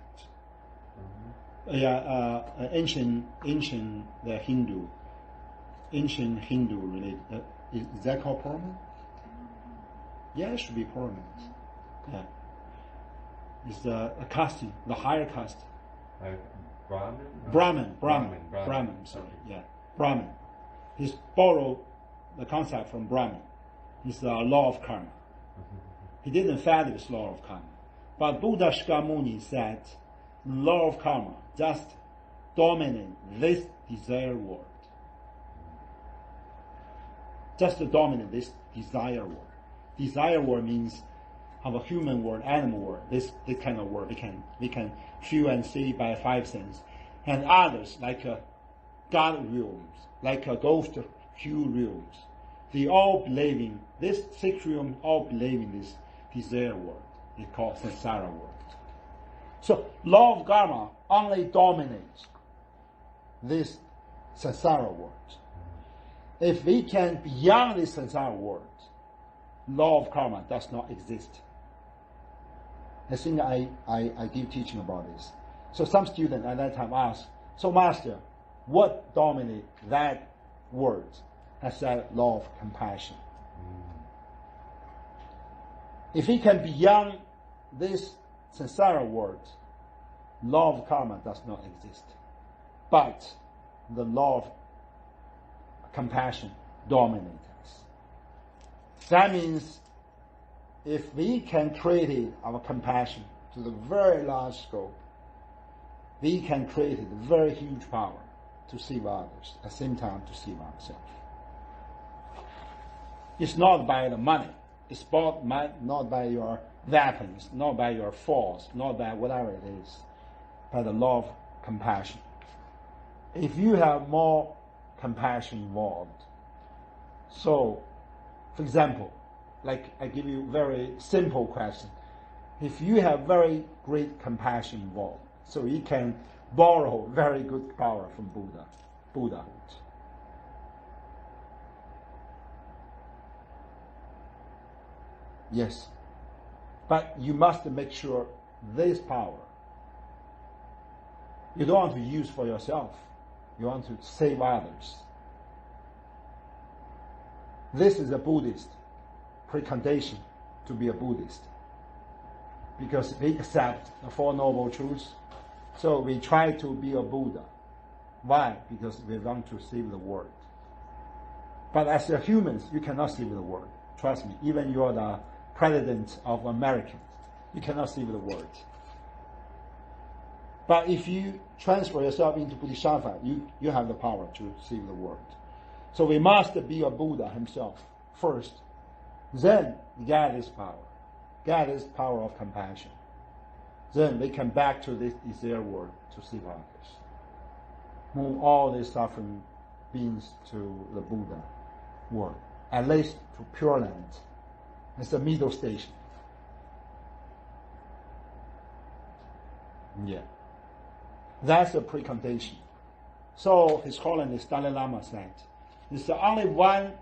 Ancient Hindu related. Is that called Paramin? Yeah, it should be Paramin. Yeah. It's a caste, the higher caste. Brahmin. Sorry, yeah, Brahmin. He's borrowed the concept from Brahmin. It's the law of karma. He didn't fathom this law of karma. But Buddha Shakyamuni said, law of karma just dominate this desire world. Just to dominate this desire world. Desire world means of a human world, animal world, this kind of world we can feel and see by five senses. And others, like God realms, like ghost hue realms, they all believe in this six realms, all believe in this desire world. It's called samsara world. So law of karma only dominates this samsara world. If we can beyond this samsara world, law of karma does not exist. I think I give teaching about this. So some student at that time asked, so master, what dominates that word? I said law of compassion. If we can beyond this samsara world, law of karma does not exist. But the law of compassion dominates us. That means if we can create our compassion to the very large scope, we can create a very huge power to save others, at the same time to save ourselves. It's not by the money, it's not by your weapons, not by your force, not by whatever it is, by the law of compassion. If you have more compassion involved, so, for example, like I give you a very simple question. If you have very great compassion involved, so you can borrow very good power from Buddhahood. Yes. But you must make sure this power you don't want to use for yourself. You want to save others. This is a Buddhist precondition to be a Buddhist. Because we accept the Four Noble Truths, so we try to be a Buddha. Why? Because we want to save the world. But as a humans, you cannot save the world. Trust me, even you are the president of America, you cannot save the world. But if you transfer yourself into Bodhisattva, you have the power to save the world. So we must be a Buddha himself first. Then get this power of compassion. Then we come back to this desire world to save others. Move all these suffering beings to the Buddha world, at least to Pure Land. It's the middle station. Yeah. That's the precondition. So His Holiness Dalai Lama said, it's the only one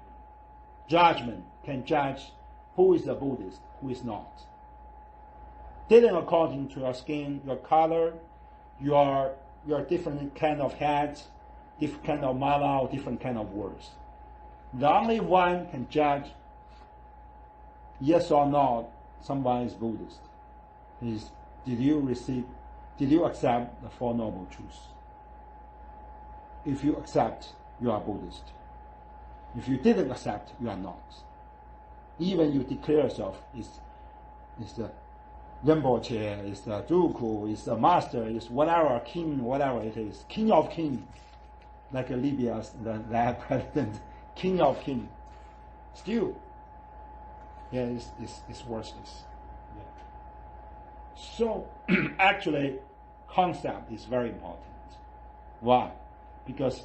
judgment can judge who is a Buddhist, who is not. Didn't according to your skin, your color, your different kind of head, different kind of mala, or different kind of words. The only one can judge yes or no someone is Buddhist is did you accept the Four Noble Truths? If you accept, you are Buddhist. If you didn't accept, you are not. Even you declare yourself is the Rinpoche, is the Duku, is the master, is whatever, king, whatever it is, king of king, like Libya's that president, king of king. Still, yeah, it's worthless. Yeah. So, actually, concept is very important. Why? Because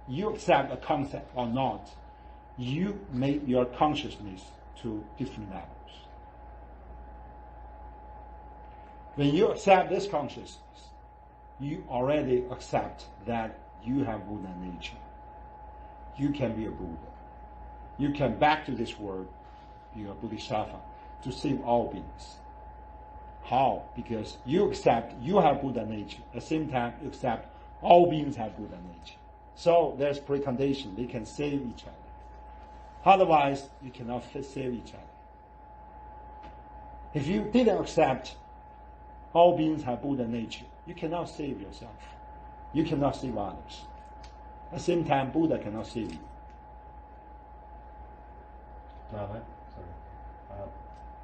you accept a concept or not, you make your consciousness to different levels. When you accept this consciousness, you already accept that you have Buddha nature. You can be a Buddha. You can back to this world, be a Bodhisattva, to save all beings. How? Because you accept you have Buddha nature. At the same time, you accept all beings have Buddha nature. So there's precondition. They can save each other. Otherwise, you cannot save each other. If you didn't accept all beings have Buddha nature, you cannot save yourself. You cannot save others. At the same time, Buddha cannot save you.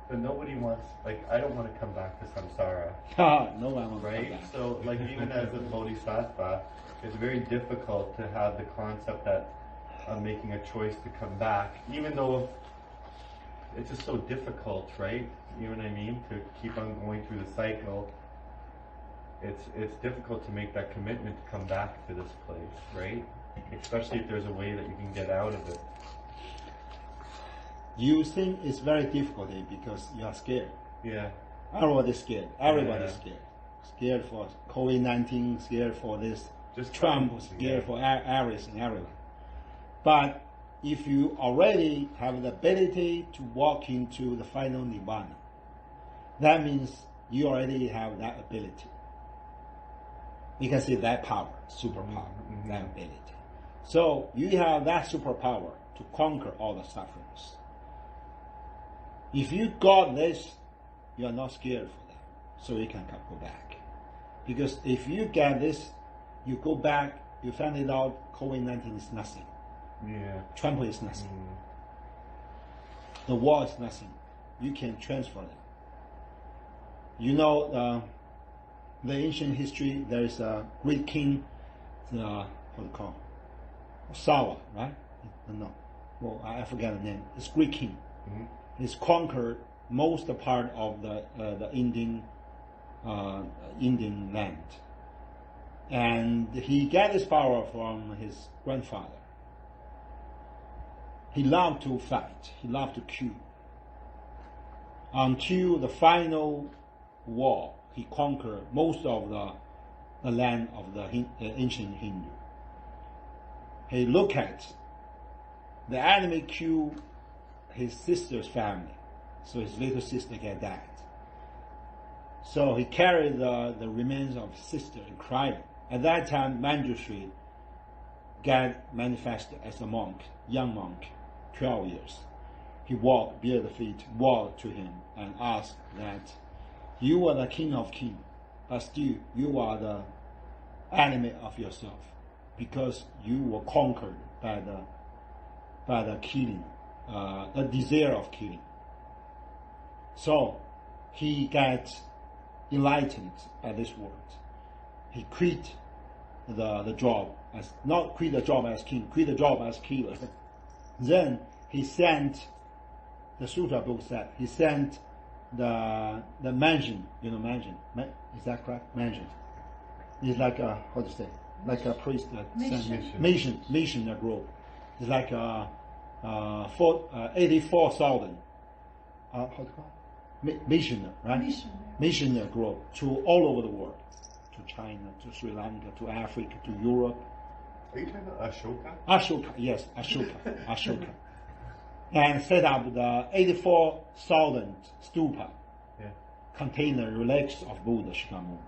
But nobody wants, like, I don't want to come back to samsara, No one will come right? back. So, like, even as a bodhisattva, it's very difficult to have the concept that I'm making a choice to come back, even though it's just so difficult, right? You know what I mean? To keep on going through the cycle. It's difficult to make that commitment to come back to this place, right? Especially if there's a way that you can get out of it. You think it's very difficult because you are scared. Yeah. Everybody's scared. Everybody's Yeah. scared. Scared for COVID-19, scared for this Just Trump, scared for everything, everyone. But if you already have the ability to walk into the final nirvana, that means you already have that ability. You can see that power, superpower, that ability. So you have that superpower to conquer all the sufferings. If you got this, you are not scared for that, so you can go back. Because if you get this, you go back, you find it out COVID-19 is nothing. Yeah. Trump is nothing. The war is nothing. You can transfer it. You know, the ancient history, there is a great king, what do you call it? Sawa, right? No. Well, I forget the name. It's Greek king. He's conquered most part of the Indian land, and he got his power from his grandfather. He loved to fight. He loved to kill. Until the final war, he conquered most of the land of the ancient Hindu. He looked at the enemy kill his sister's family, so his little sister get died. So he carried the remains of his sister and cried. At that time, Manjushri got manifested as a monk, young monk, 12 years. He walked, bare the feet, walked to him and asked that, you are the king of kings, but still you are the enemy of yourself, because you were conquered by the killing, the desire of killing. So he got enlightened by this word. He quit the job as, not quit the job as king, quit the job as killer. Then he sent, the sutra book said, he sent the mansion, you know, mansion, is that correct? Mansion. It's like a, how to say, like a priest that sent mission group. It's like 84,000 how to call it? Missioner, right? Missioner group to all over the world, to China, to Sri Lanka, to Africa, to Europe. Are you talking about Ashoka? Ashoka, yes, Ashoka. And set up the 84,000 stupa, contain the relics of Buddha Shakyamuni.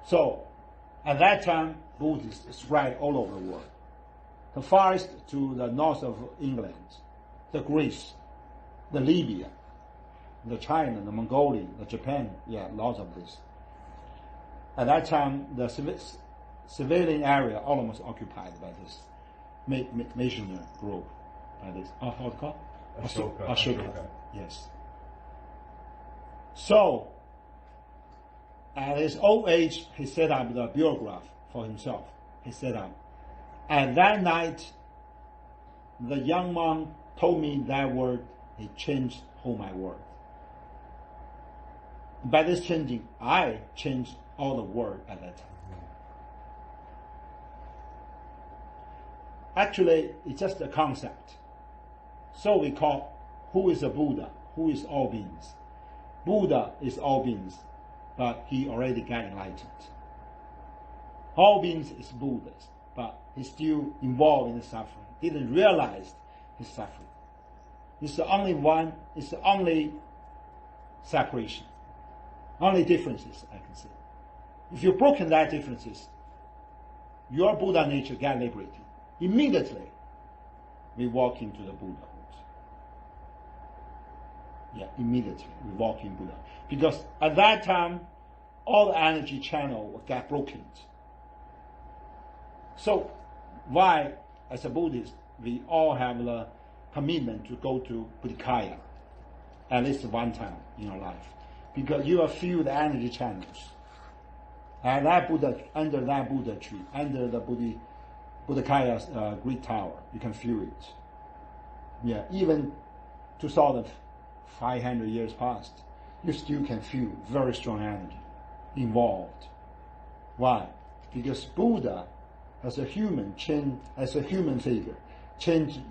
So, at that time, Buddhists spread all over the world. The farthest to the north of England, the Greece, the Libya, the China, the Mongolia, the Japan, lots of this. At that time, the civilian area almost occupied by this missionary group. By this, how to call? Ashoka. Yes. So, at his old age, he set up the biograph for himself. He set up. And that night, the young monk told me that word, he changed all my world. By this changing, I changed all the world at that time. Actually, it's just a concept. So we call, who is a Buddha? Who is all beings? Buddha is all beings, but he already got enlightened. All beings is Buddhas, but he's still involved in the suffering, didn't realize his suffering. It's the only one, it's the only separation, only differences I can see. If you've broken that differences, your Buddha nature got liberated. Immediately, we walk into the Buddhahood. Immediately we walk in Buddha. Because at that time, all the energy channel got broken. So why, as a Buddhist, we all have the commitment to go to Bodhikaya, at least one time in your life, because you will feel the energy channels. And that Buddha, under that Buddha tree, under the Buddhakaya's great tower, you can feel it. Yeah, even 2,500 years past, you still can feel very strong energy involved. Why? Because Buddha, as a human figure, changed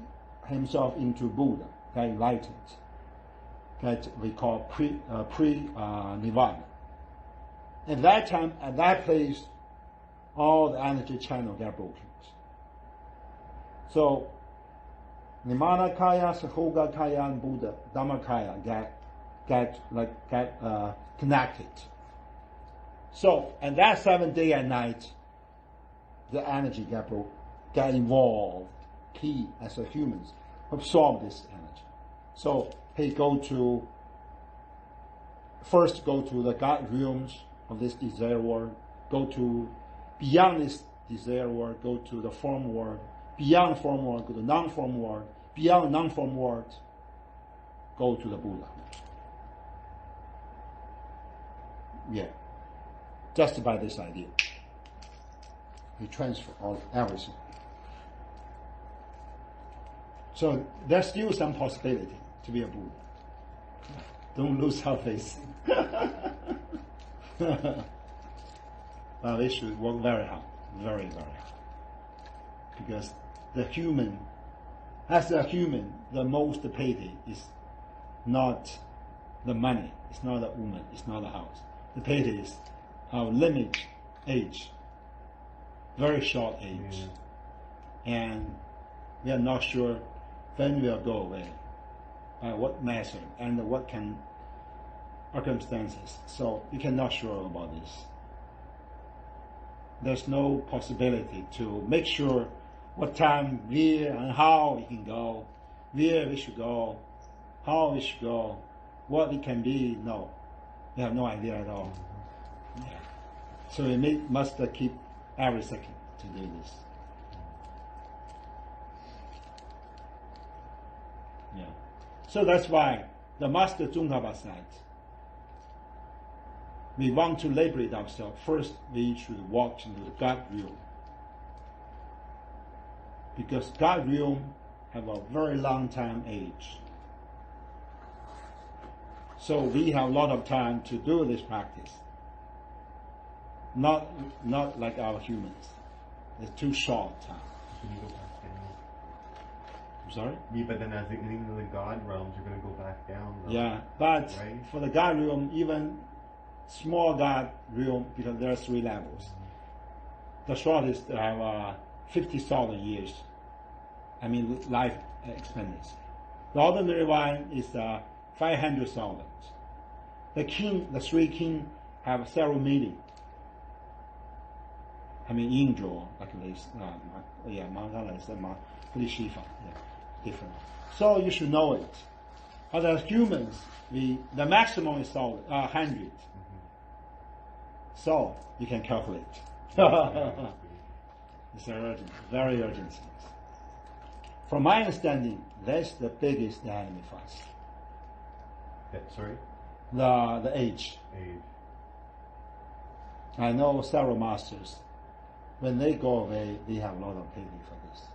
himself into Buddha, got enlightened, that we call pre-Nirvana. At that time, at that place, all the energy channels get broken. So, Nirmanakaya, Sahogakaya, and Buddha, Dhammakaya get connected. So, and that 7th day and night, the energy get involved. He, as a humans, absorb this energy. So he first go to the God realms of this desire world, go to beyond this desire world, go to the form world, beyond form world, go to non-form world, beyond non-form world, go to the Buddha. Yeah. Just by this idea. You transfer everything. So there's still some possibility to be a Buddha. Don't lose our faith. But we should work very hard, very, very hard. Because as a human, the most pity is not the money, it's not the woman, it's not the house. The pity is our limited age, very short age, and we are not sure when we will go away, by what method, and what circumstances. So we cannot sure about this. There's no possibility to make sure what time, where, and how we can go, where we should go, how we should go, what it can be. No, we have no idea at all. Yeah. So we must keep every second to do this. Yeah. So that's why the Master Tsongkhapa said, we want to liberate ourselves. First, we should walk into the God realm. Because God realm have a very long time age. So we have a lot of time to do this practice. Not like our humans. It's too short time. Can you go back down? I'm sorry? Yeah, but then as you get into the God realms, you're going to go back down. Though, yeah, but right? For the God realm, even small God realm, because there are 3 levels. The shortest have 50,000 years. I mean, life expectancy. The ordinary one is 500,000. The 3 king have several million. I mean, angel, like this, Mangala is pretty Shiva, different. So you should know it. But as humans, the maximum is 100. So you can calculate. It's urgent, very urgent things. From my understanding, that's the biggest enemy for us. Sorry? The age. I know several masters. When they go away, they have a lot of pity for this.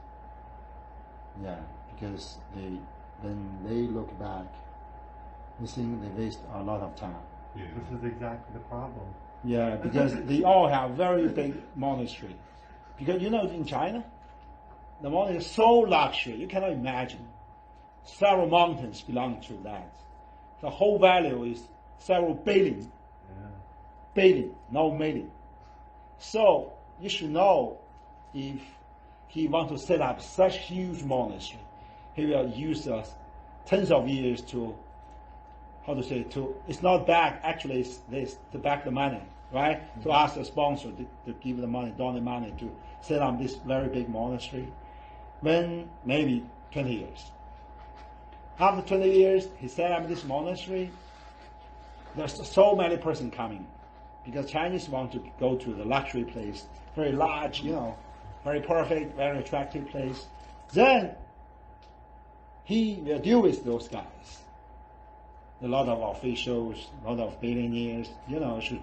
Yeah, because when they look back, they think they waste a lot of time. Yeah. This is exactly the problem. Yeah, because they all have very big monastery. Because in China, the monastery is so luxury, you cannot imagine. Several mountains belong to that. The whole value is several billion. Yeah. Billion, no million. So you should know, if he wants to set up such huge monastery, he will use tens of years to, it's not back, actually it's this, to back the money, right? Mm-hmm. To ask the sponsor to give the money, donate money to set up this very big monastery. When maybe 20 years. After 20 years, he set up this monastery. There's so many persons coming, because Chinese want to go to the luxury place, very large, very perfect, very attractive place. Then he will deal with those guys. A lot of officials, a lot of billionaires, should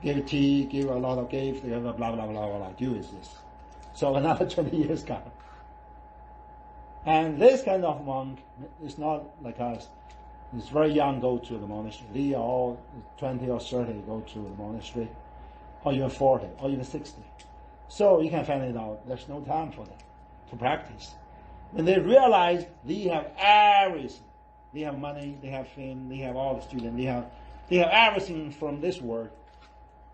give tea, give a lot of gifts, blah, blah, blah, blah, blah, blah, do is this. So another 20 years come. And this kind of monk is not like us. He's very young, go to the monastery. They are all 20 or 30 go to the monastery, or even 40, or even 60. So you can find it out. There's no time for them to practice. When they realize they have everything, they have money, they have fame, they have all the students, they have everything from this world.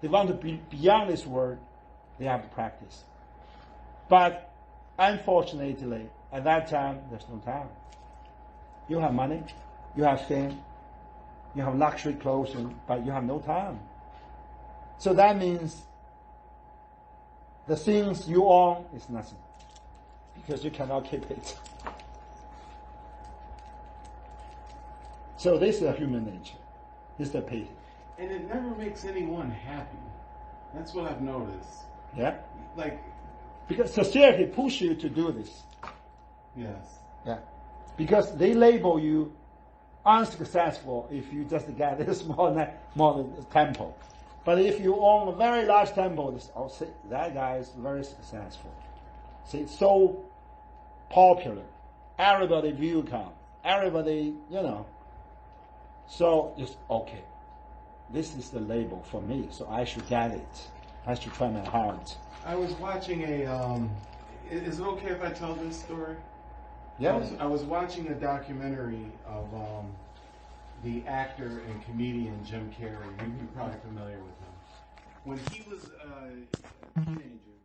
They want to be beyond this world. They have to practice. But unfortunately, at that time, there's no time. You have money, you have fame, you have luxury clothing, but you have no time. So that means the things you own is nothing, because you cannot keep it. So this is a human nature. This is the pity. And it never makes anyone happy. That's what I've noticed. Yeah? Like, because society pushes you to do this. yes. Yeah. Because they label you unsuccessful if you just get this small temple. But if you own a very large temple, see, that guy is very successful. See, it's so popular. Everybody view come. Everybody, So it's okay. This is the label for me, so I should get it. I should try my hard. I was watching is it okay if I tell this story? Yeah. I was watching a documentary of the actor and comedian Jim Carrey. You're probably familiar with him. When he was a teenager,